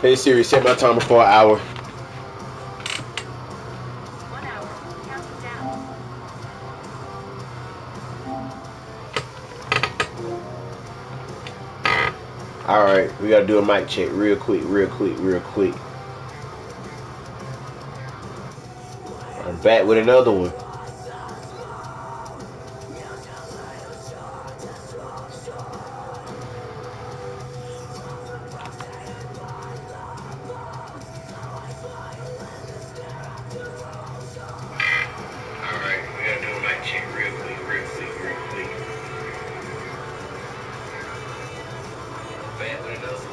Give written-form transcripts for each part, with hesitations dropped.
Hey Siri, set my timer for an hour. 1 hour. Counting down. Alright, we gotta do a mic check real quick, real quick, real quick. I'm back with another one. Alright, we gotta do a mic check real quick, real quick, real quick. Back with another one.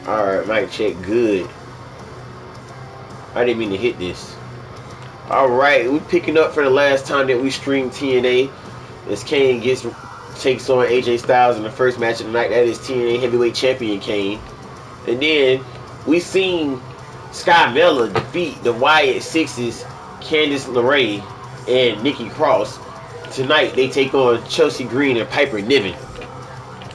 Alright, mic check good. I didn't mean to hit this. Alright, we're picking up for the last time that we streamed TNA. As Kane takes on AJ Styles in the first match of the night. That is TNA Heavyweight Champion Kane. And then we seen Sky Miller defeat the Wyatt Sixes, Candice LeRae, and Nikki Cross. Tonight they take on Chelsea Green and Piper Niven.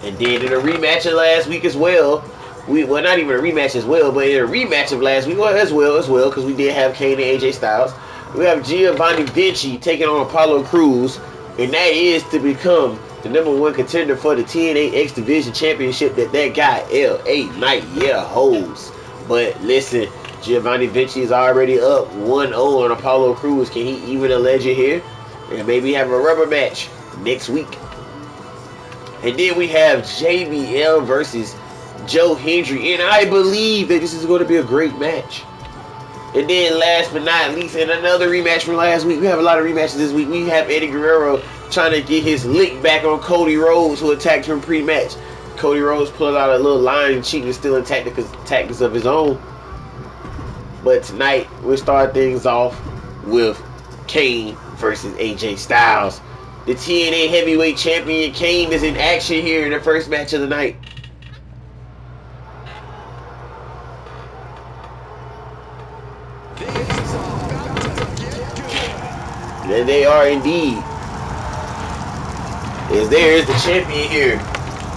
And then in a rematch of last week as well, well, not even a rematch as well, but in a rematch of last week as well, because we did have Kane and AJ Styles. We have Giovanni Vinci taking on Apollo Crews, and that is to become the #1 contender for the TNA X Division Championship that guy LA Knight holds. But listen, Giovanni Vinci is already up 1-0 on Apollo Crews. Can he even a legend here? And maybe have a rubber match next week. And then we have JBL versus Joe Hendry, and I believe that this is going to be a great match. And then last but not least, in another rematch from last week, we have a lot of rematches this week. We have Eddie Guerrero trying to get his lick back on Cody Rhodes, who attacked him pre-match. Cody Rhodes pulled out a little line cheating, stealing tactics of his own. But tonight, we'll start things off with Kane versus AJ Styles. The TNA Heavyweight Champion Kane is in action here in the first match of the night. And they are indeed. As there is the champion here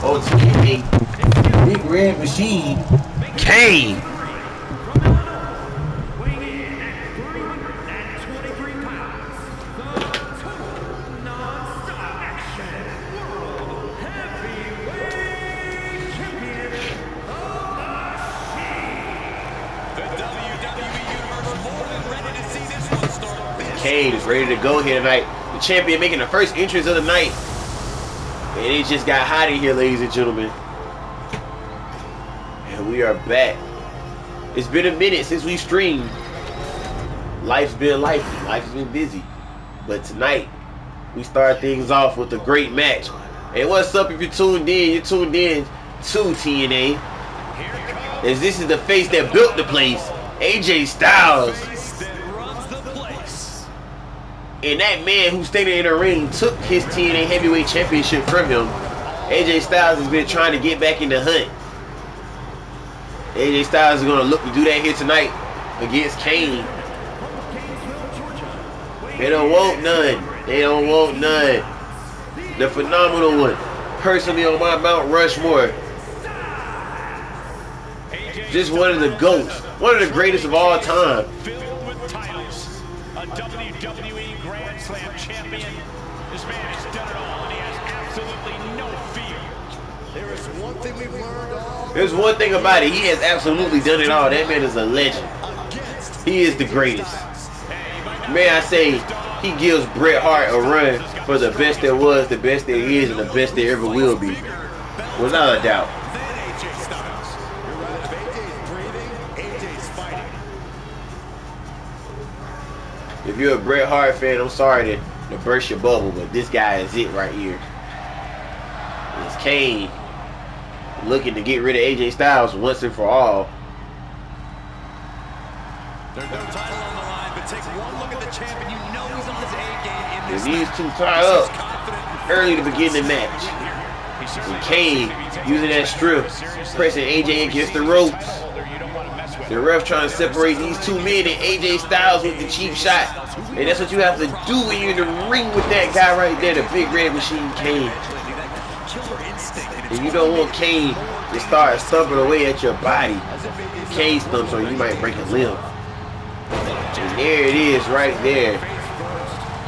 on TNA, Big Red Machine, Kane. Kane is ready to go here tonight. The champion making the first entrance of the night. And it just got hot in here, ladies and gentlemen. And we are back. It's been a minute since we streamed. Life's been life. Life's been busy. But tonight, we start things off with a great match. Hey, what's up if you're tuned in? You're tuned in to TNA. As this is the face that built the place, AJ Styles. And that man who's standing in the ring took his TNA Heavyweight Championship from him. AJ Styles has been trying to get back in the hunt. AJ Styles is going to look to do that here tonight against Kane. They don't want none. They don't want none. The phenomenal one. Personally on my Mount Rushmore. Just one of the GOATs. One of the greatest of all time. WWE Grand Slam champion. This man has done it all, and he has absolutely no fear. There is one thing we've learned all. There's one thing about it. He has absolutely done it all. That man is a legend. He is the greatest. May I say, he gives Bret Hart a run for the best there was, the best there is, and the best there ever will be. Without a doubt. If you're a Bret Hart fan, I'm sorry to burst your bubble, but this guy is it right here. It's Kane looking to get rid of AJ Styles once and for all. There's no title on the line, but take one look at the champion. You know he's on his A game in this. And these two tie up early to begin the match. And Kane using that strip, pressing AJ against the ropes. The ref trying to separate these two men and AJ Styles with the cheap shot. And that's what you have to do when you're in the ring with that guy right there, the Big Red Machine Kane. And you don't want Kane to start stumping away at your body. Kane stumps on you, you might break a limb. And there it is right there.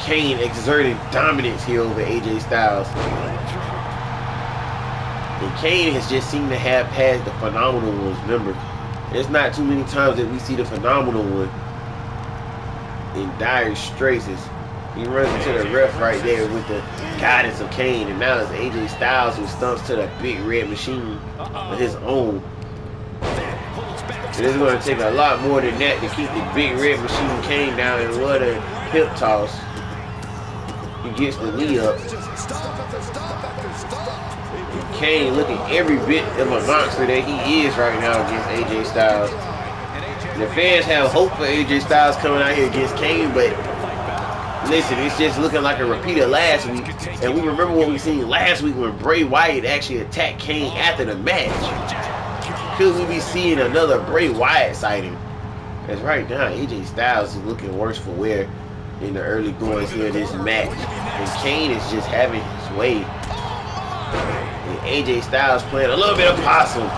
Kane exerting dominance here over AJ Styles. And Kane has just seemed to have passed the phenomenal ones. Remember, there's not too many times that we see the phenomenal one in dire straits. He runs into the ref right there with the guidance of Kane, and now it's AJ Styles who stumps to the Big Red Machine of his own. And it's going to take a lot more than that to keep the Big Red Machine Kane down. And what a hip toss. He gets the knee up. And Kane looking every bit of a monster that he is right now against AJ Styles. And the fans have hope for AJ Styles coming out here against Kane, but listen, it's just looking like a repeat of last week. And we remember what we seen last week when Bray Wyatt actually attacked Kane after the match. Could we be seeing another Bray Wyatt sighting? As right now, AJ Styles is looking worse for wear in the early goings here in this match. And Kane is just having his way. And AJ Styles playing a little bit of possum,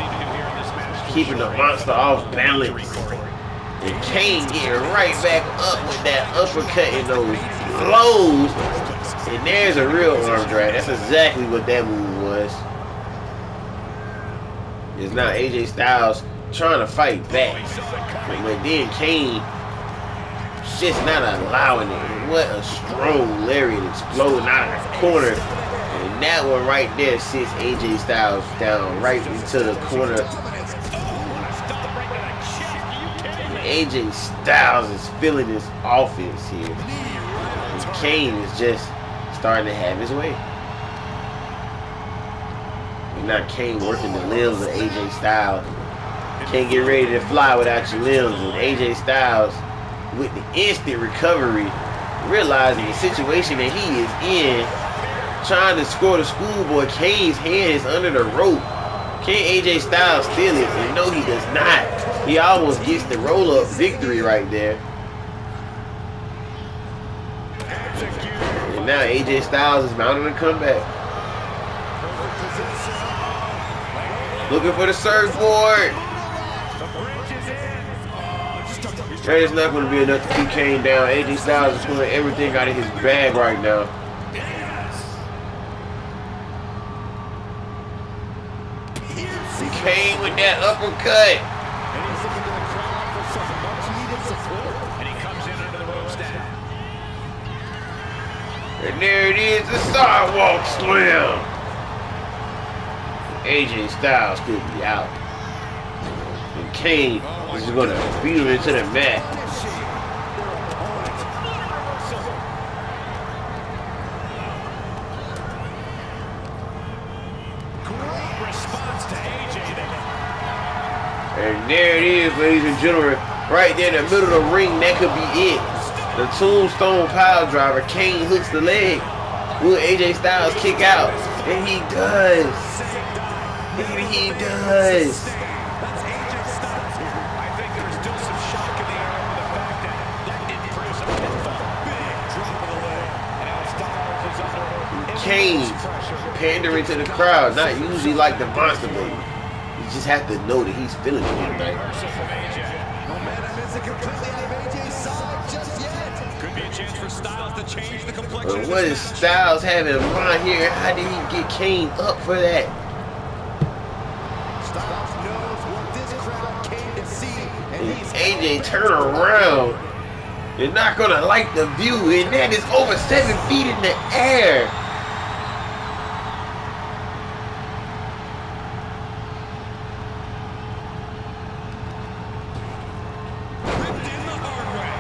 keeping the monster off balance. And Kane getting right back up with that uppercut and those blows. And there's a real arm drag. That's exactly what that move was. It's now AJ Styles trying to fight back. But then Kane just not allowing it. What a strong lariat exploding out of the corner. And that one right there sits AJ Styles down right into the corner. AJ Styles is feeling his offense here. And Kane is just starting to have his way. And now Kane working the limbs of AJ Styles. Can't get ready to fly without your limbs. And AJ Styles, with the instant recovery, realizing the situation that he is in, trying to score the schoolboy. Kane's hand is under the rope. Can AJ Styles steal it? And no, he does not. He almost gets the roll-up victory right there. And now AJ Styles is mounting a comeback. Looking for the surfboard. That is not going to be enough to keep Kane down. AJ Styles is pulling everything out of his bag right now. Kane with that uppercut. And he comes in under the ropes down. And there it is, the sidewalk slam. AJ Styles could be out. And Kane is going to beat him into the mat. Great response to AJ there. And there it is, ladies and gentlemen. Right there in the middle of the ring, that could be it. The tombstone pile driver. Kane hooks the leg. Will AJ Styles kick out? And he does. And he does. That's AJ Styles. I think there's still some shock in the air over the fact that didn't produce a pinfall. Big drop of the leg. And now Styles is under Kane pandering to the crowd. Not usually like the monster, but you just have to know that he's feeling it tonight. Momentum isn't completely out of AJ's side just yet. Could be a chance for Styles to change the complexion. But what is Styles having in mind here? How did he get Kane up for that? Styles knows what this crowd came to see, and And he's AJ turn around. They're not gonna like the view, and that is over 7 feet in the air. Ripped in the hard way.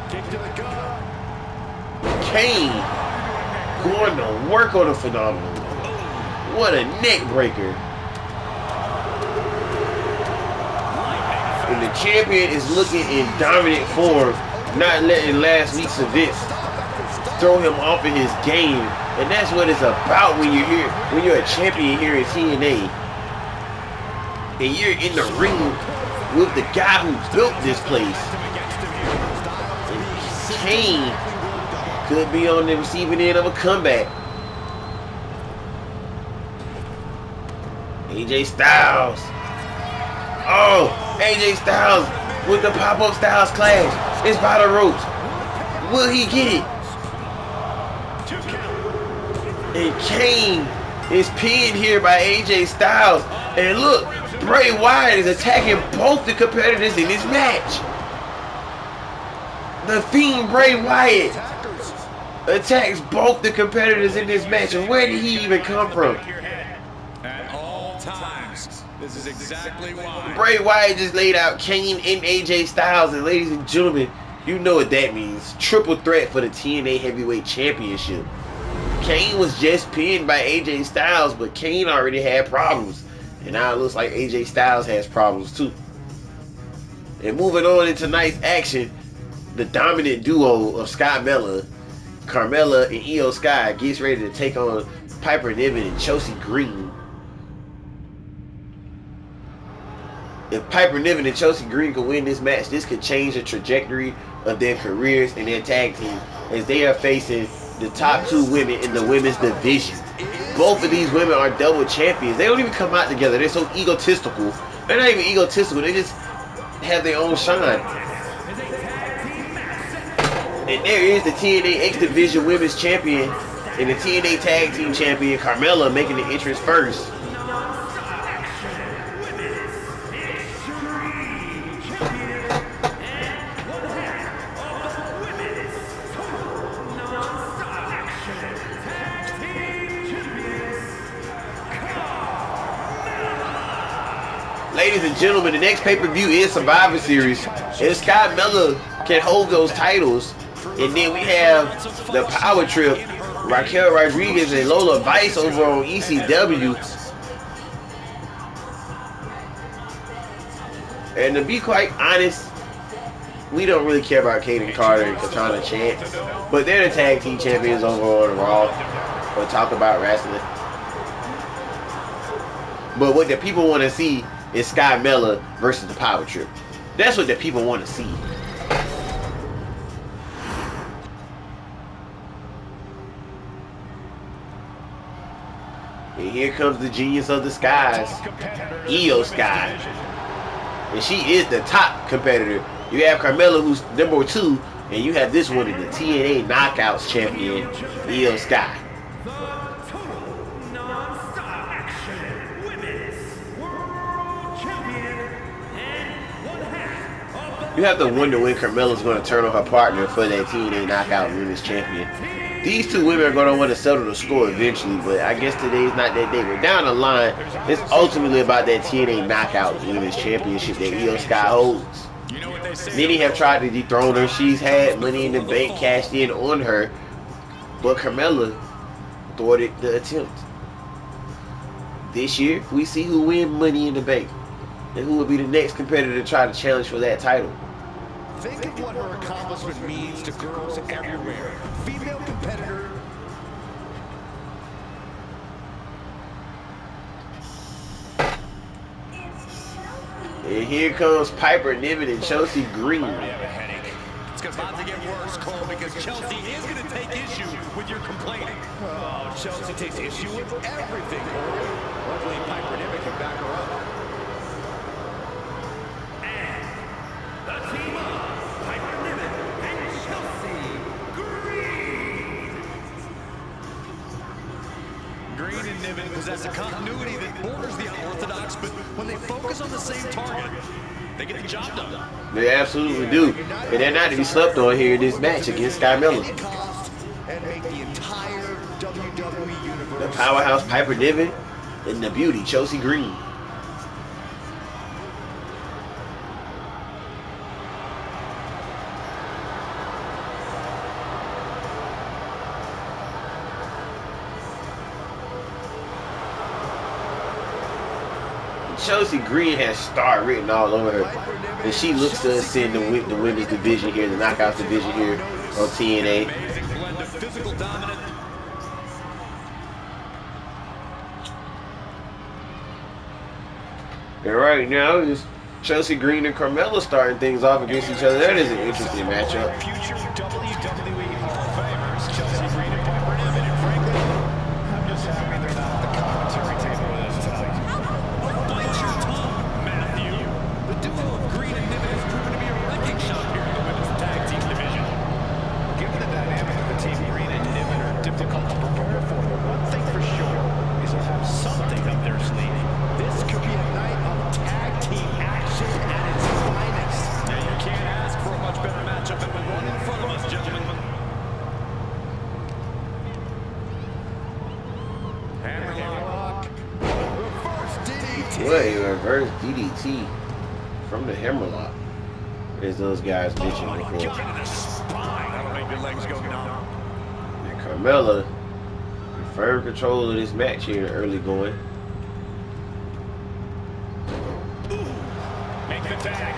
kick to the gut. Kane going to work on a phenomenal. What a neck breaker. And the champion is looking in dominant form, not letting last week's events throw him off in his game. And that's what it's about when you're here, when you're a champion here in TNA. and you're in the ring with the guy who built this place. And Kane could be on the receiving end of a comeback. AJ Styles. Oh, AJ Styles with the pop-up Styles clash. It's by the ropes. Will he get it? And Kane is pinned here by AJ Styles. And look, Bray Wyatt is attacking both the competitors in this match. The Fiend Bray Wyatt attacks both the competitors in this match. And where did he even come from? At all times, this is exactly why. Bray Wyatt just laid out Kane and AJ Styles. And ladies and gentlemen, you know what that means. Triple threat for the TNA Heavyweight Championship. Kane was just pinned by AJ Styles, but Kane already had problems. And now it looks like AJ Styles has problems too. And moving on in tonight's action, the dominant duo of Carmella and Io Sky gets ready to take on Piper Niven and Chelsea Green. If Piper Niven and Chelsea Green can win this match, this could change the trajectory of their careers and their tag team, as they are facing the top two women in the women's division. Both of these women are double champions. They don't even come out together. They're so egotistical. They're not even egotistical. They just have their own shine. And there is the TNA X Division Women's Champion and the TNA Tag Team Champion, Carmella, making the entrance first. Ladies and gentlemen, the next pay-per-view is Survivor Series. If Carmella can hold those titles, and then we have the Power Trip, Raquel Rodriguez and Lola Vice over on ECW. And to be quite honest, we don't really care about Kaden Carter and Katana Chance, but they're the tag team champions over on Raw. We'll talk about wrestling. But what the people want to see is Carmella versus the Power Trip. That's what the people want to see. And here comes the genius of the skies, Io Sky. And she is the top competitor. You have Carmella, who's number 2, and you have this one, the TNA Knockouts champion, Io Sky. You have to wonder when Carmella's going to turn on her partner for that TNA Knockout Women's Champion. These two women are going to want to settle the score eventually, but I guess today's not that day. But down the line, it's ultimately about that TNA Knockout Women's Championship that Io Sky holds. Many have tried to dethrone her. She's had Money in the Bank cashed in on her, but Carmella thwarted the attempt. This year, we see who wins Money in the Bank and who will be the next competitor to try to challenge for that title. Think of what her accomplishment means to girls everywhere. Female competitor. And here comes Piper Niven and Chelsea Green. It's about to get worse, Cole, because Chelsea is going to take issue with your complaining. Oh, Chelsea takes issue with everything, Cole. Luckily, Piper Niven can back her up. Green and Niven possess a continuity that borders the unorthodox, but when they focus on the same target, they get the job done. They absolutely do. And they're not to be slept on here in this match against Carmella. And make the entire WWE universe. The powerhouse Piper Niven and the beauty Chelsea Green. Chelsea Green has star written all over her, and she looks to ascend the women's division here, the Knockouts division here on TNA. Amazing blend of physical dominance. And right now is Chelsea Green and Carmella starting things off against each other. That is an interesting matchup. Future WWE Hall of Famers, Chelsea Green and Piper Niven. And frankly, I'm just happy they're not at the commentary table with us tonight. Bite your tongue, Matthew. The duo of Green and Niven has proven to be a wrecking shop here in the women's tag team division. Given the dynamic of the team, Green and Niven are difficult to prepare for. But one thing for sure is they'll have something up their sleeve. This could be a night of tag team action at its finest. Now you can't ask for a much better matchup than the one in front of us, gentlemen. Hammerlock. Reverse DDT. What a reverse DDT from the Hammerlock, as those guys mentioned before. Into the spine. That'll make your legs go numb. And Carmella in firm control of this match here in the early going. Make the tag.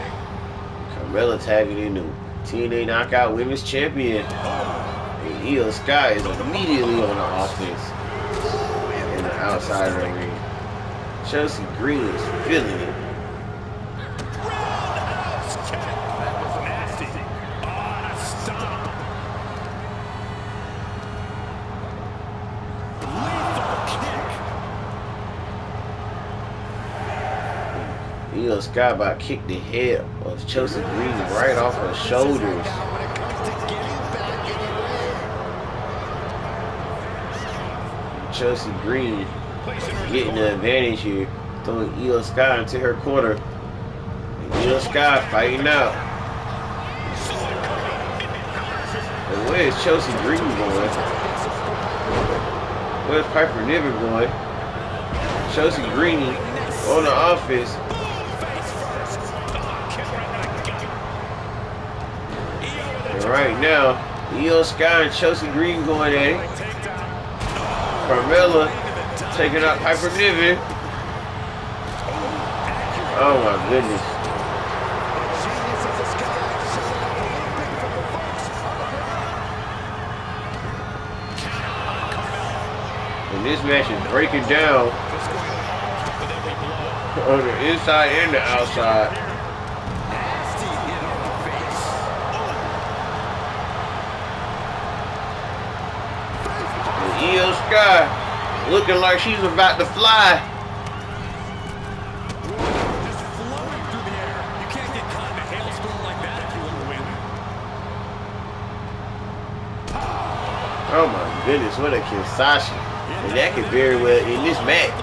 Carmella tagging in the TNA Knockout Women's Champion. And Io Sky is immediately on the offense in the outside of the ring. Chelsea Green is feeling it. Roundhouse kick. That was nasty. On a stomp. Lethal kick. Io Sky about to kick the head of Chelsea Green right off her shoulders. When it comes to getting back in the ring. Chelsea Green Placing her getting the advantage here, throwing Io Sky into her corner. And Io Sky fighting out. And where is Chelsea Green going? Where's Piper Niven going? Chelsea Green on the offense. And right now, Io Sky and Chelsea Green going at it. Carmella taking out Piper Niven. Oh my goodness. And this match is breaking down on the inside and the outside. And Io Sky looking like she's about to fly. Just floating through the air. You can't get caught in a hailstorm like that if you want to win. Oh my goodness, what a Kinsashi. And that could very well, in this match,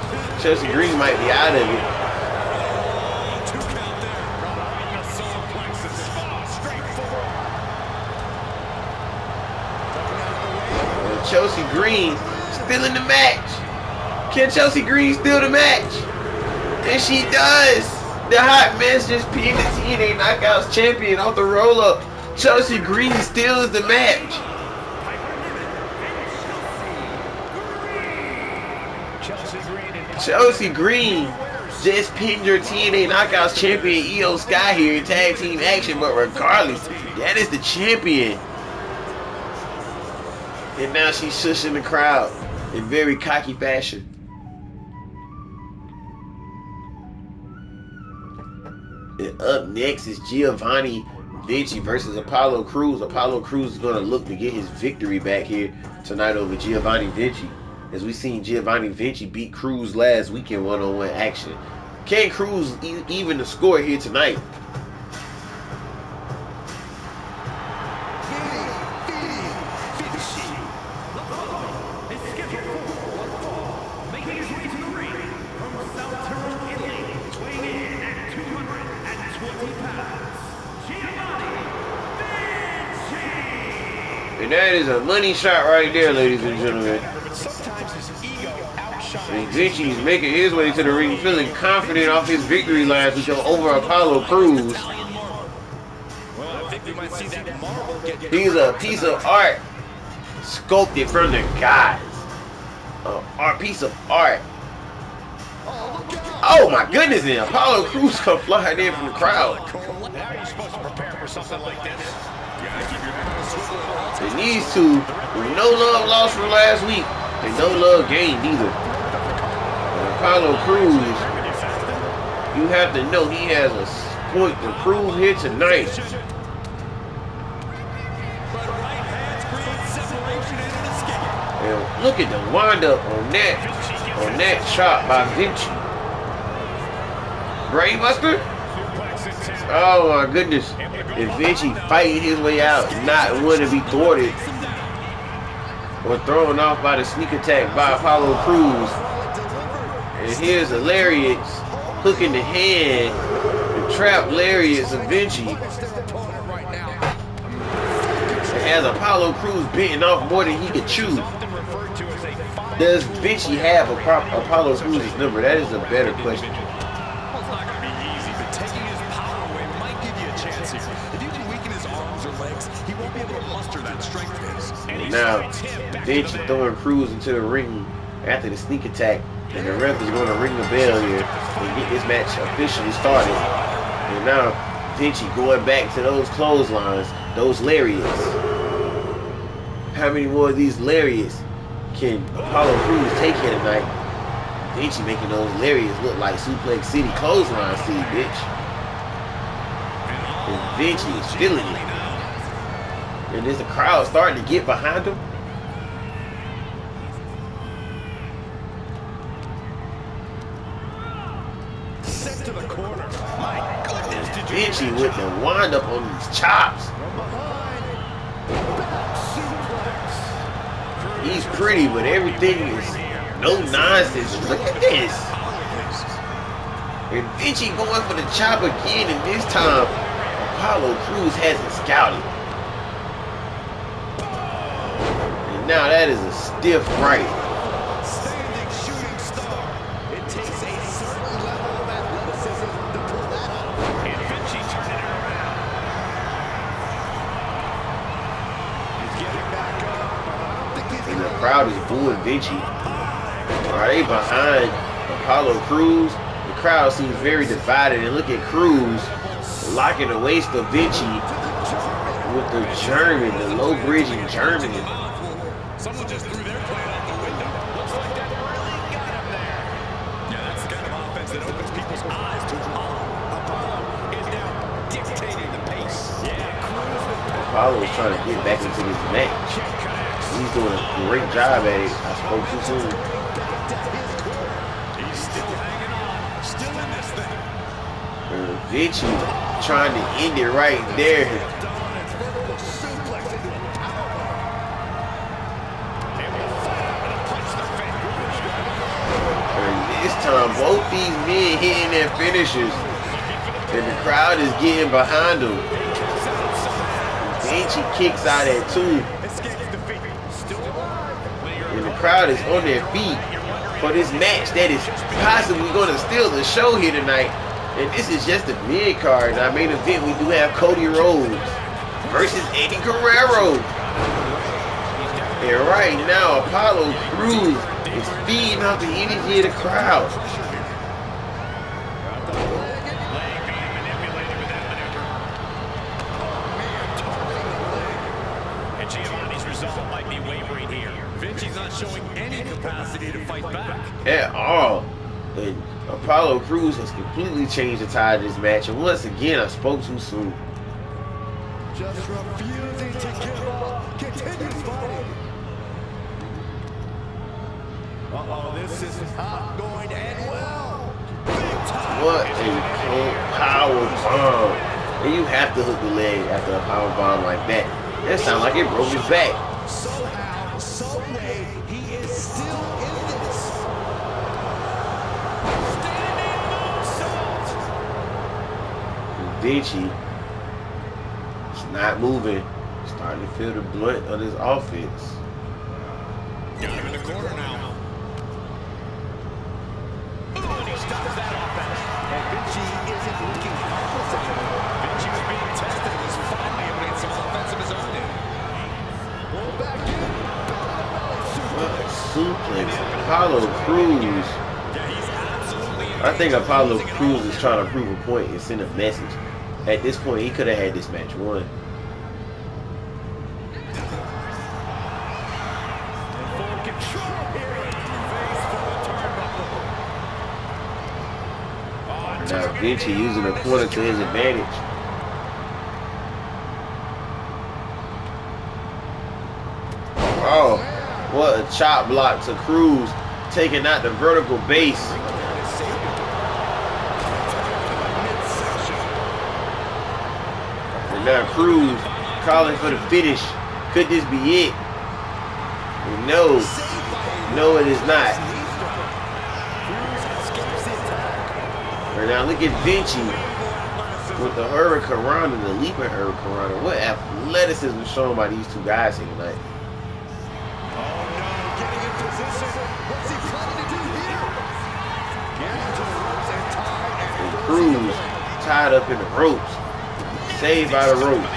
Chelsea Green might be out of it. 2 count there. Right in the solar plexus. Straight forward. And Chelsea Green still in the match. Can Chelsea Green steal the match? And she does. The Hot Mess just pinned the TNA Knockouts champion off the roll-up. Chelsea Green steals the match. Chelsea Green just pinned your TNA Knockouts champion Io Sky here in tag team action, but regardless, that is the champion. And now she's shushing the crowd in very cocky fashion. And up next is Giovanni Vinci versus Apollo Crews. Apollo Crews is going to look to get his victory back here tonight over Giovanni Vinci, as we seen Giovanni Vinci beat Crews last week in one-on-one action. Can Crews even the score here tonight? And that is a money shot right there, ladies and gentlemen. And Vinci is making his way to the ring, feeling confident off his victory last week over Apollo Crews. He's a piece of art sculpted from the gods. A piece of art. Oh my goodness, and Apollo Crews come flying in from the crowd. How are you supposed to prepare for something like this? And these two, with no love lost from last week, and no love gained either. And Apollo Crews You have to know he has a point to prove here tonight. And look at the windup on that chop by Vinci. Brainbuster? Oh my goodness. And Vinci fighting his way out, not wanting to be thwarted or thrown off by the sneak attack by Apollo Crews. And here's a lariats, hooking the hand, the trap lariats of Vinci. It has Apollo Crews beating off more than he could chew. Does Vinci have Apollo Crews' number? That is a better question. Now, Vinci throwing Crews into the ring after the sneak attack, and the ref is going to ring the bell here and get this match officially started. And now, Vinci going back to those clotheslines, those lariats. How many more of these lariats can Apollo Crews take here tonight? Vinci making those lariats look like Suplex City clothesline seed, bitch. And Vinci is feeling it. And is the crowd starting to get behind him? Sent to the corner. My goodness, did you Vinci with the wind up on these chops. He's pretty, but everything is no nonsense. Look at this. And Vinci going for the chop again, and this time Apollo Crews has it scouted. Now that is a stiff right. standing shooting star? It takes a certain level of athleticism to pull that off. And Vinci turning it around. He's getting back up, but I don't think he's And the crowd is booing Vinci. Are they behind Apollo Crews? The crowd seems very divided. And look at Crews locking the waist of Vinci with the German, the low bridging German. Someone just threw their plan out the window. Looks like that really got him there. Yeah, that's the kind of offense that opens people's eyes to Apollo. Apollo is now dictating the pace. Yeah, Apollo is trying to get back into this match. He's doing a great job at it. I spoke too soon. he's still hanging on. Still in this thing. Vinci trying to end it right there. This time, both these men hitting their finishers, and the crowd is getting behind them. Vinci kicks out at 2, and the crowd is on their feet for this match that is possibly going to steal the show here tonight. And this is just the mid card. Our main event, we do have Cody Rhodes versus Eddie Guerrero. And right now, Apollo Crews is feeding off the energy of the crowd. And Giovanni's resolve might be wavering here. Vinci's not showing any capacity to fight back. At all. And Apollo Crews has completely changed the tide of this match. And once again, I spoke too soon. Just refusing to give up. Continues fighting. Uh-oh, this is not going to end well. Big time. What a cold power bomb. And you have to hook the leg after a power bomb like that. That sounds like it broke his back. Somehow, some way, he is still in this. Vinci is not moving. Starting to feel the blunt of his offense. Got him in the corner now. Ooh, and he stops that offense. And Vinci isn't looking helpless anymore. Vinci was being tested and was finally able to get some offense of his own in. Pull back in. What a suplex. Apollo Crews. Yeah, he's absolutely I think Apollo Crews is trying to prove a point and send a message. At this point, he could have had this match won. Full control here. Face for the turnbuckle. Now Vinci using the corner to his advantage. Oh, what a chop block to Cruz, taking out the vertical base. And now Cruz calling for the finish. Could this be it? No. No, it is not. And now look at Vinci with the Hurricane and the leaping Hurricane. What athleticism shown by these two guys here tonight. And Cruz tied up in the ropes. Saved by the ropes.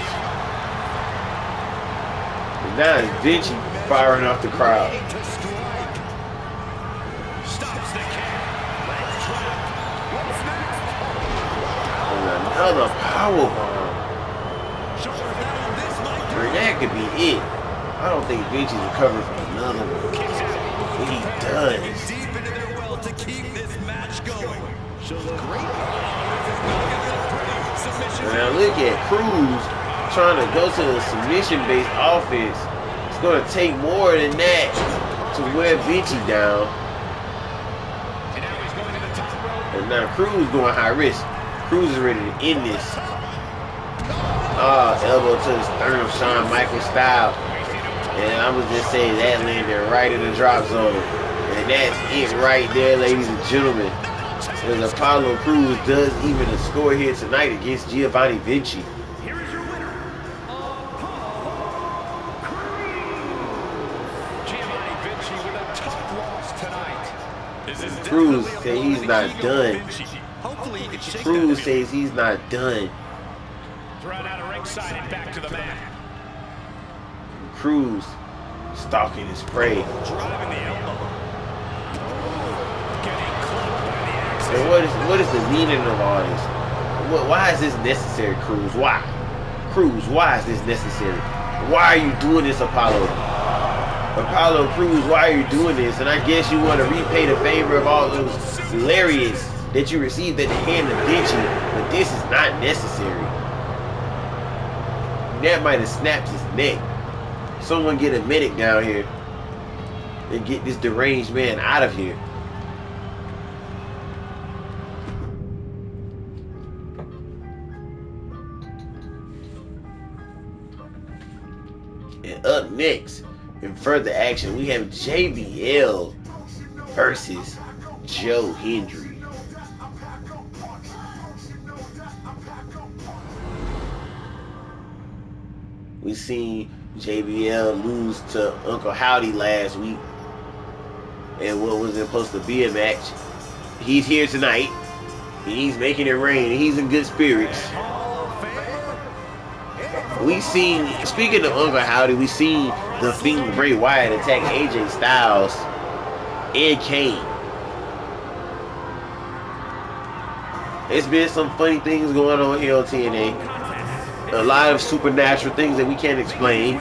And now it's Vinci firing off the crowd. And another powerbomb. That could be it. I don't think Vinci's recovering from another one. He does. Deep into their well to keep this match going. Now look at Cruz trying to go to the submission-based offense. It's going to take more than that to wear Vinci down. And now Cruz going high risk. Cruz is ready to end this. Elbow to the sternum, Shawn Michaels style. And I was just saying that landed right in the drop zone. And that's it right there, ladies and gentlemen. As Apollo Cruz does even a score here tonight against Giovanni Vinci. Here is your winner, Giovanni Vinci with a tough loss tonight. Cruz says he's not done. Hopefully he can shake Cruz says he's not done. Thrown out of ringside and back to the mat. Cruz stalking his prey. Driving the elbow. Getting clubbed by the axe. And what is the meaning of all this? Why is this necessary, Cruz? Why? Cruz, why is this necessary? Why are you doing this, Apollo? Apollo Cruz, why are you doing this? And I guess you want to repay the favor of all those lariats that you received at the hand of Vinci, but this is not necessary. That might have snapped his neck. Someone get a medic down here and get this deranged man out of here. And up next, in further action, we have JBL versus Joe Hendry. We seen JBL lose to Uncle Howdy last week and what was supposed to be a match. He's here tonight. He's making it rain. He's in good spirits. We seen, speaking of Uncle Howdy, we seen the Fiend Bray Wyatt attack AJ Styles and Kane. There's been some funny things going on here on TNA. A lot of supernatural things that we can't explain,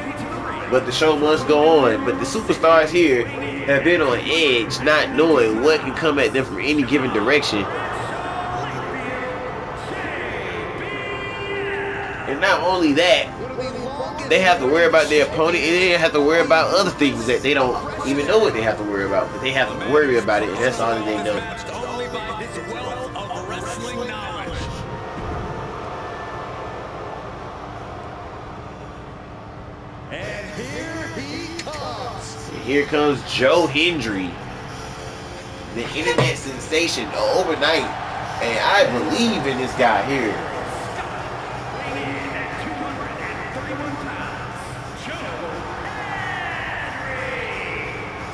but the show must go on. But the superstars here have been on edge, not knowing what can come at them from any given direction. And not only that, they have to worry about their opponent, and they have to worry about other things that they don't even know what they have to worry about, but they have to worry about it, and that's all that they know. only by his wealth of wrestling knowledge. And here he comes. And here comes Joe Hendry, the internet sensation overnight, and I believe in this guy here.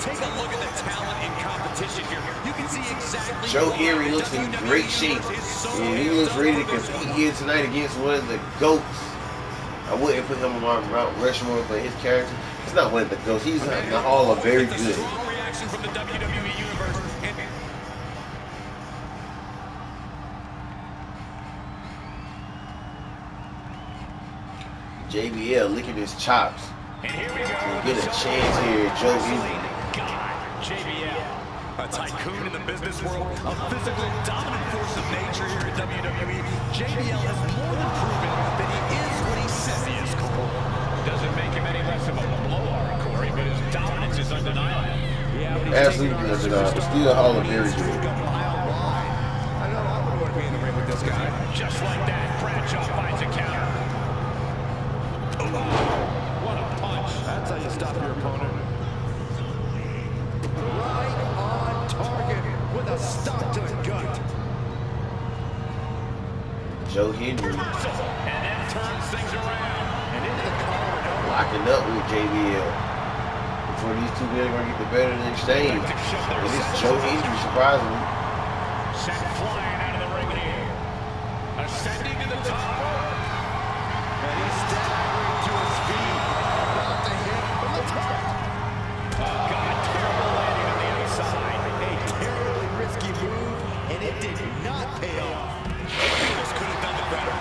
Take a look at the talent in competition here. You can see exactly. Joe Hendry looks in great shape, and he looks ready to compete here tonight against one of the GOATs. I wouldn't put him on Mount Rushmore, but his character, he's not one of the GOATs. He's in the Hall of Very Good. Reaction from the WWE Universe. JBL licking his chops. And here we go. Get a chance here, Joe Hendry. God, JBL. A tycoon in the business world, a physical, dominant force of nature here at WWE, JBL has more than proven that he is what he says he is, Cole. Doesn't make him any less of a blowout, Corey, but his dominance is undeniable. Yeah, absolutely undeniable. Still Hall of Very good. I know I would want to be in the ring with this guy. Just like that, Bradshaw finds a counter. Oh, what a punch. That's how you stop your opponent. Right on target with a stop to the gut. Joe Hendry And then turns things around. And into the collar. locking up with JBL. Before these two men are going to get the better in the exchange. And this Joe Hendry, surprisingly. Sent flying out of the ring here. Ascending to the top. And he's staggering to his feet. About to hit from the top. Oh, God, terrible landing on the outside. A terribly risky move, and it did not pay off. This could have done it better.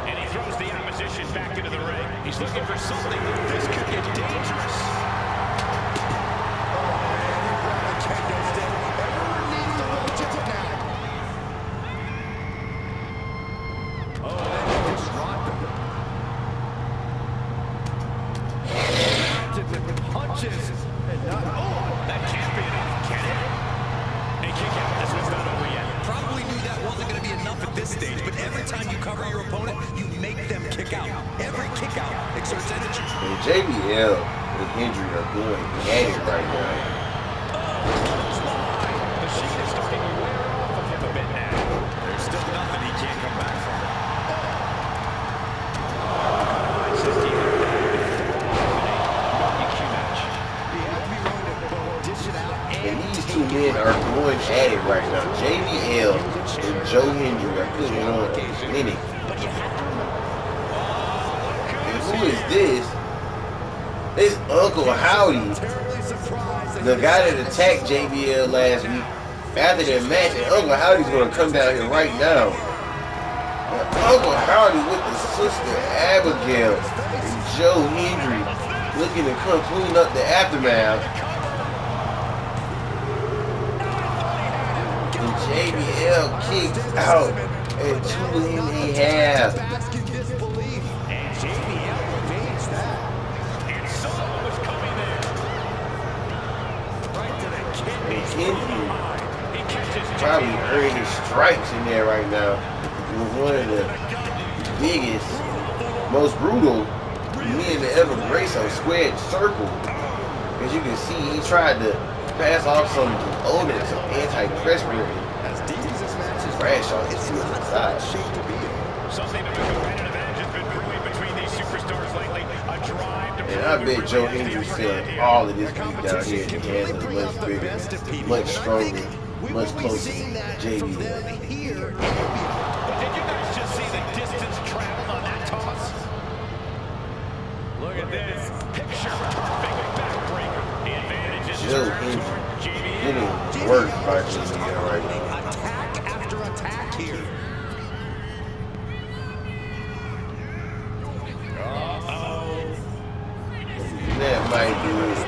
And he throws the opposition back into the ring. He's looking for something. This could get dangerous. Kendo stick. Everyone needs to watch it now. Oh, that just rocked him. Mounted with punches. And not, That can't be enough, can it? Hey, kick out. This one's not over yet. Probably knew that wasn't going to be enough at this stage, but every time you cover your opponent, you make them kick out. Every kick out exerts energy. And JBL and Hendry are going at it right now. The sheet is starting to wear off of him a bit now. There's still nothing he can't come back from. It's just either he has to be willing to both dish it out And these two men are going at it right now. JBL and Joe Hendry are putting on a clinic. And who is this? It's Uncle Howdy, terribly surprised. the guy that attacked JBL last week after their match. And Uncle Howdy's going to come down here right now. And Uncle Howdy with the sister Abigail and Joe Hendry looking to come clean up the aftermath. And JBL kicked out and 2 in half. Bask in disbelief. And JBL evades that. And someone was coming there. Right to the kidney. And Hendry He catches probably earning his stripes in there right now. With one of the biggest, most brutal men to ever grace a squared circle. As you can see, he tried to pass off some odor, some antiperspirant. As deep as this match is, Bradshaw hits him in the side. shape to be in. something of a competitive edge has been brewing between these superstars lately. A drive to And I bet Joe Hendry's feeling all of this beat down here in the hands of a much bigger, much stronger, much closer JBL. Here. But did you guys just see the distance traveled on that toss? Look at this. Picture perfect backbreaker. The advantage is Joe turned Hendry toward JBL. getting worked by JBL right now. Attack after attack here. That might do it.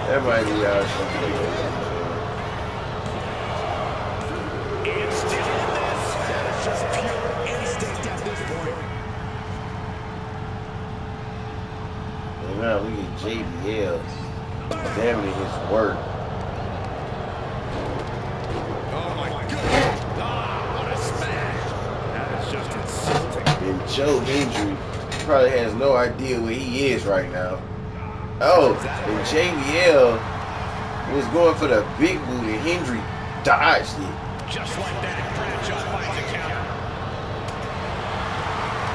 That might be our something. It's still in this. That is just pure instinct at this point. And now look at JBL examining his work. Oh my goodness. What a smash. That is just insulting. And Joe Hendry probably has no idea where he is right now. Oh, and JBL was going for the big boot and Hendry dodged it. Just like that, Bradshaw finds a counter.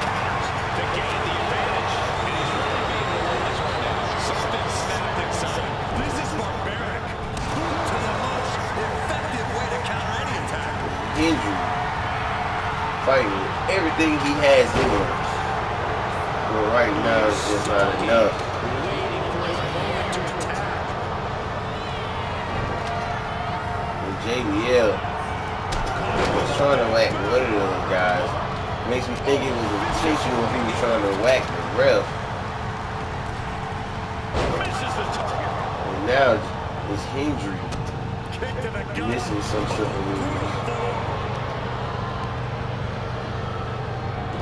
Counters to gain the advantage. And he's really being relentless right now. Something snapped inside. This is barbaric. Boot to the most effective way to counter any attack. Hendry fighting with everything he has in him. But right now it's just not enough. Waiting for his moment to attack. And JBL was trying to whack one of those guys. Makes me think it was intentional if he was trying to whack the ref. And now it's Hendry missing some triple moves.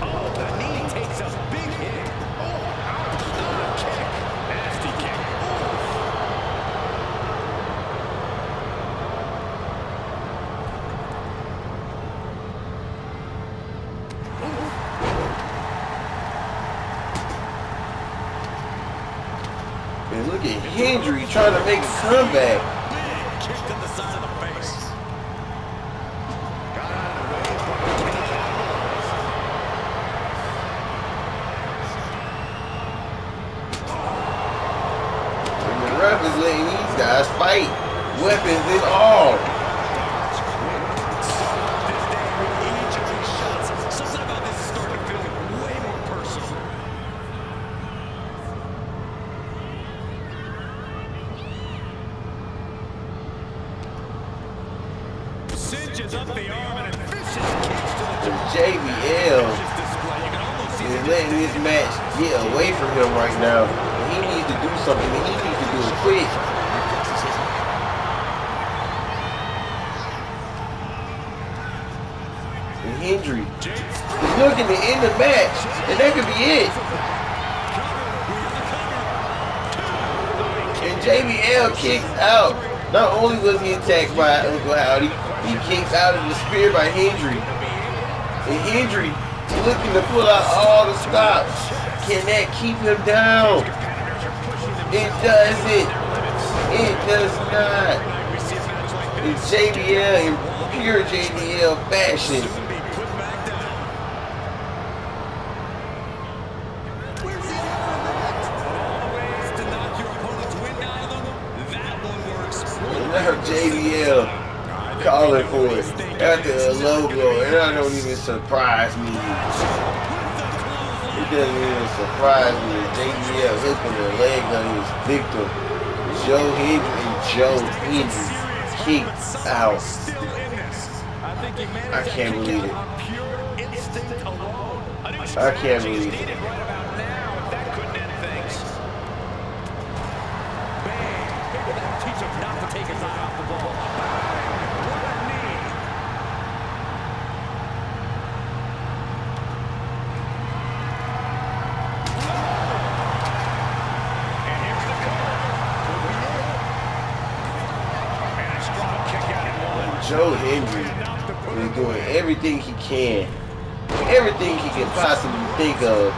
Oh, the knee takes a big hit. Oh, ouch. Kick. Nasty kick. And look at Hendry trying to make a comeback. Big kick to the side of the face. And the ref is letting these guys fight. Weapons and all. Something about this is starting to feel way more personal. Cinches up the arm and vicious kicks to the And JBL display. You can almost see is letting this match get away from him right now. And he needs to do something, and he needs to do it quick. And Hendry is looking to end the match, and that could be it. And JBL kicks out. Not only was he attacked by Uncle Howdy, he kicks out of the spear by Hendry. And Hendry looking to pull out all the stops. Can that keep him down? It doesn't. It does not. It's JBL in pure JBL fashion. And now JBL calling for it after a low blow, and that don't even surprise me. It doesn't even surprise me that JBL hooking the leg on his victim. Joe Hendry and Joe Hendry kicked out. I can't believe it. I can't believe it. Teach him not to take his eye off the ball. What a knee. And here's the cover. And a strong kick out in one. Joe Hendry is doing everything he can, everything he can possibly think of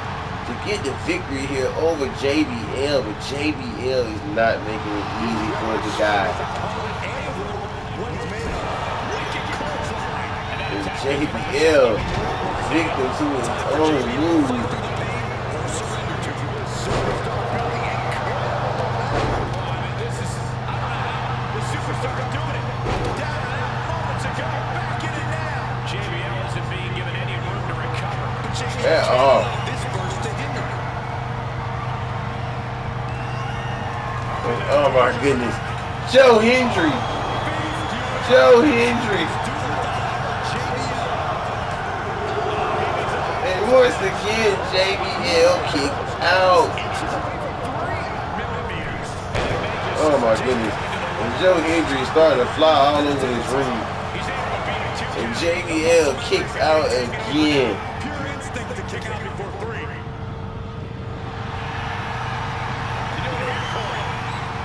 to get the victory here over JBL, but JBL is not making it easy for the guy. And JBL victim to his own move. At all. And oh my goodness. Joe Hendry. Joe Hendry. And once again, JBL kicked out. Oh my goodness. And Joe Hendry started to fly all over his ring. And JBL kicks out again. Kick out before three.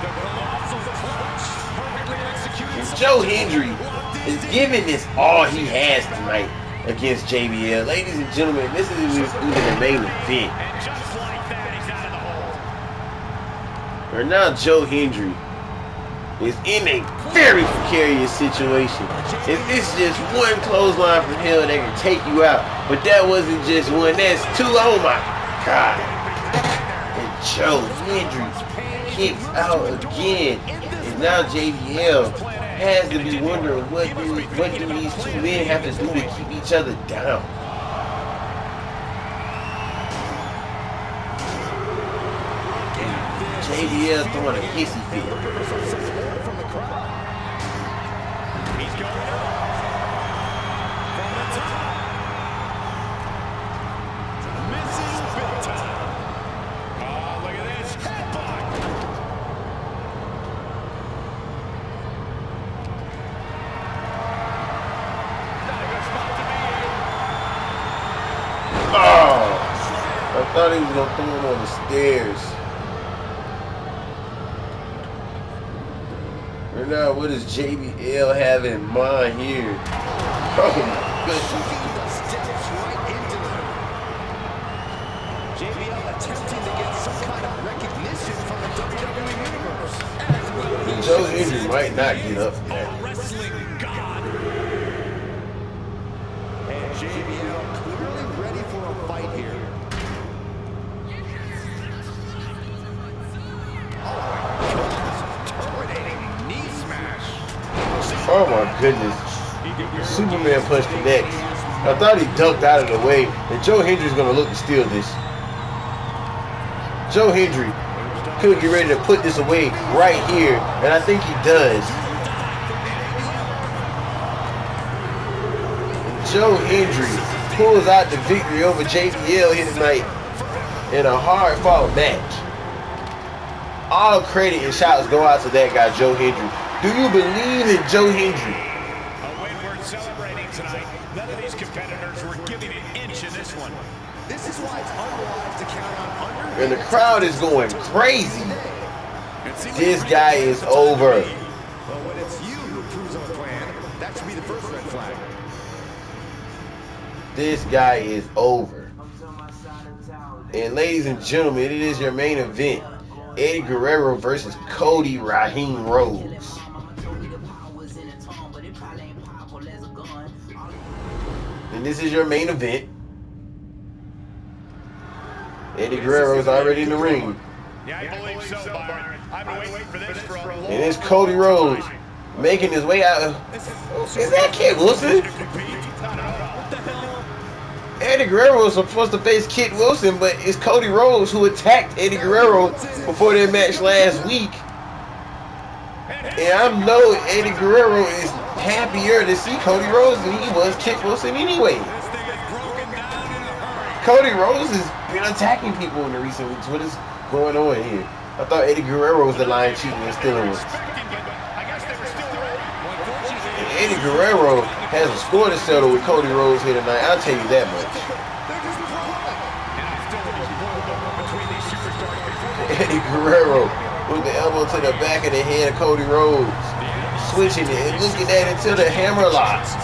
The colossal clutch, perfectly executed. And Joe Hendry is giving this all he has tonight against JBL. Ladies and gentlemen, this is the main event. And just like that, he's out of the hole. Or now Joe Hendry is in a very precarious situation. If this is just one clothesline from hell that can take you out, but that wasn't just one, that's two. Oh my God. And Joe Hendry kicks out again. And now JBL has to be wondering what do these two men have to do to keep each other down. JBL throwing a hissy fit. He's going up. From the top. Misses big time. Oh, look at this. Headbutt. I thought he was gonna throw him on the stairs. Right now, what does JBL have in mind here? Oh my goodness. Steps right into them. JBL attempting to get some kind of recognition from the WWE Universe. And Joe Hendry might not get up from that. A wrestling god. And JBL clearly ready for a fight here. Terminating knee smash. Oh my goodness. Superman punched the next. I thought he ducked out of the way, and Joe Hendry's gonna look to steal this. Joe Hendry could get ready to put this away right here, and I think he does. And Joe Hendry pulls out the victory over JBL here tonight in a hard-fought match. All credit and shouts go out to that guy, Joe Hendry. Do you believe in Joe Hendry? A win worth celebrating tonight. None of these competitors were giving an inch in this one. This is why it's unwise to count on under. And the crowd is going crazy. This guy is over. Well, when it's you who approves of a plan, that should be the first red flag. This guy is over. And ladies and gentlemen, it is your main event. Eddie Guerrero versus Cody Raheem Rhodes. And this is your main event. Eddie Guerrero's already in the ring. Yeah, I believe so, Byron. I've been waiting for this for a long time. And it's Cody Rhodes making his way out. Is that Kid Wilson? Eddie Guerrero was supposed to face Kid Wilson, but it's Cody Rhodes who attacked Eddie Guerrero before their match last week. And I know Eddie Guerrero is happier to see Cody Rhodes than he was Kid Wilson anyway. Cody Rhodes has been attacking people in the recent weeks. What is going on here? I thought Eddie Guerrero was the line cheating and stealing one. And Eddie Guerrero has a score to settle with Cody Rhodes here tonight. I'll tell you that much. Eddie Guerrero with the elbow to the back of the head of Cody Rhodes. Switching it and looking at it until the hammer locks.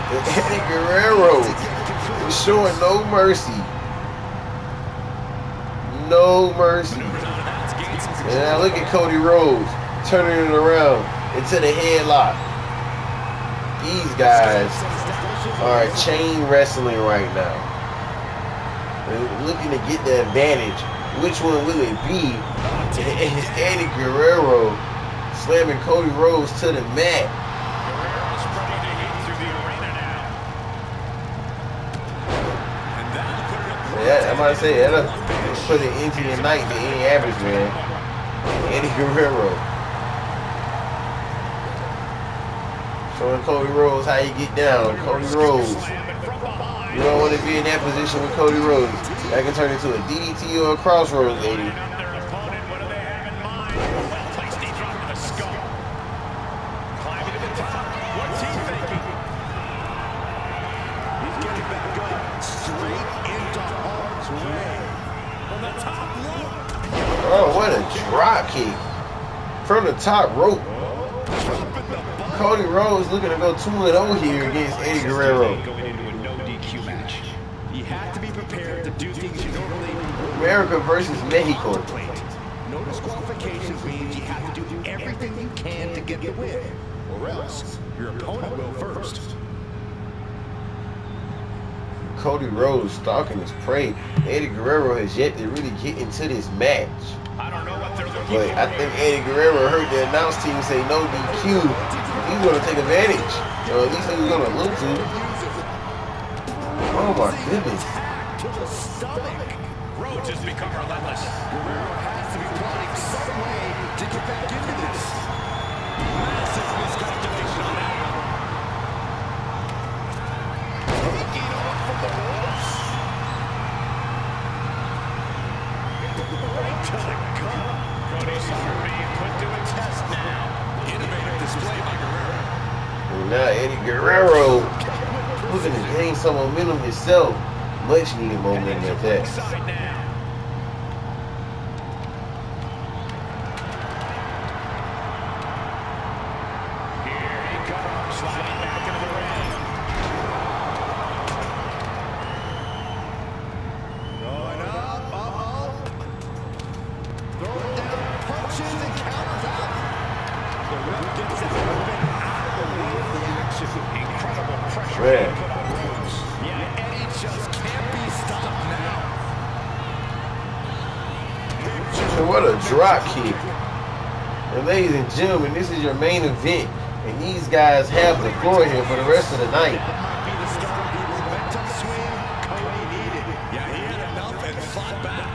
And Eddie Guerrero is showing no mercy. No mercy. And now look at Cody Rhodes turning it around into the headlock. These guys are chain wrestling right now. They're looking to get the advantage. Which one will it be? It's Eddie Guerrero slamming Cody Rhodes to the mat. Yeah, I'm about to say that'll put an end to your night to any average man. Eddie Guerrero showing Cody Rhodes how you get down. Cody Rhodes. You don't want to be in that position with Cody Rhodes. That can turn into a DDT or a crossroads, lady. Oh, what a drop kick from the top rope. Cody Rhodes looking to go 2-0 here against Eddie Guerrero. Going into a no DQ match. You have to be prepared to do things you normally. America versus Mexico. No disqualifications means you have to do everything you can to get the win, or else your opponent will first. Cody Rhodes stalking his prey. Eddie Guerrero has yet to really get into this match. I don't know what they're looking But I think Eddie Guerrero heard the announce team say no DQ. He's going to take advantage. Or at least he was going to look to. Oh my goodness. To the stomach. Rhodes has become relentless. Guerrero has to be finding some way to get back into this. Massive miscalculation on that one. Taking off from the ropes. Right to the gut. Cody's being put to a test now. Innovative display by Guerrero. And now Eddie Guerrero looking to gain some momentum himself. Much needed momentum at that. Side now. Here he comes, sliding back into the ring. Going up, throwing down punches and counters out. The ref gets that weapon out of the way of the action. Incredible pressure Man. being put on Rhodes. Yeah, Eddie just can't be stopped now. And what a drop kick. And ladies and gentlemen, this is your main event. And these guys have the floor here for the rest of the night. That might be the start of the momentum swing Cody needed. Yeah, he had enough and fought back.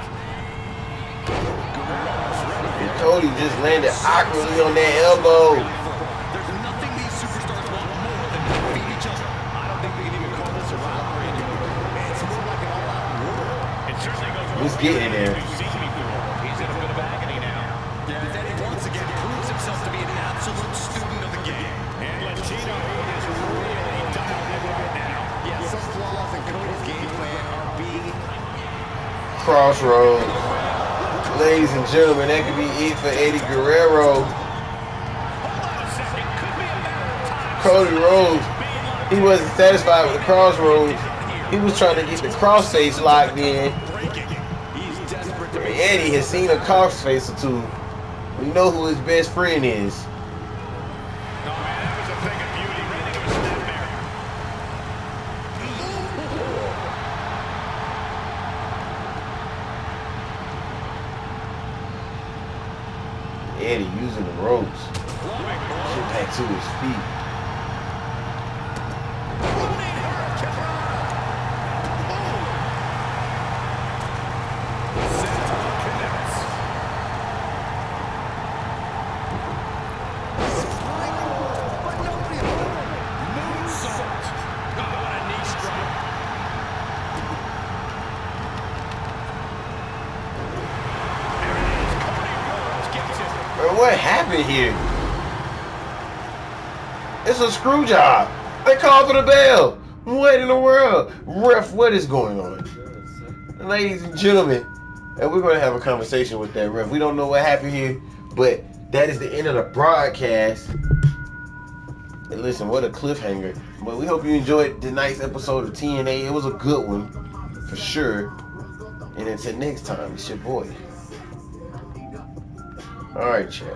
And Cody just landed awkwardly on that elbow. There's nothing these superstars want more than to defeat each other. I don't think we can even call this a rivalry anymore. It's more like an all-out war. It certainly goes He's getting there. we've seen before. He's in a bit of agony now. Yeah, as Eddie once again proves himself to be an absolute student of the game. And Latino is really dialed in right now. Yeah, some flaws in Cody's game plan are being... Crossroads. Ladies and gentlemen, that could be it for Eddie Guerrero. Cody Rhodes, he wasn't satisfied with the crossroads. He was trying to get the crossface locked in. He's desperate to And Eddie has seen a crossface or two. We know who his best friend is. Oh, man, that was a thing of beauty. Right into his nightmare. Eddie using the ropes. Get back to his feet. Bro, what happened here? It's a screw job. They called for the bell. What in the world? Ref, what is going on? Ladies and gentlemen, and we're going to have a conversation with that ref. We don't know what happened here, but that is the end of the broadcast. And listen, what a cliffhanger. But we hope you enjoyed tonight's episode of TNA. It was a good one, for sure. And until next time, it's your boy. All right, chat.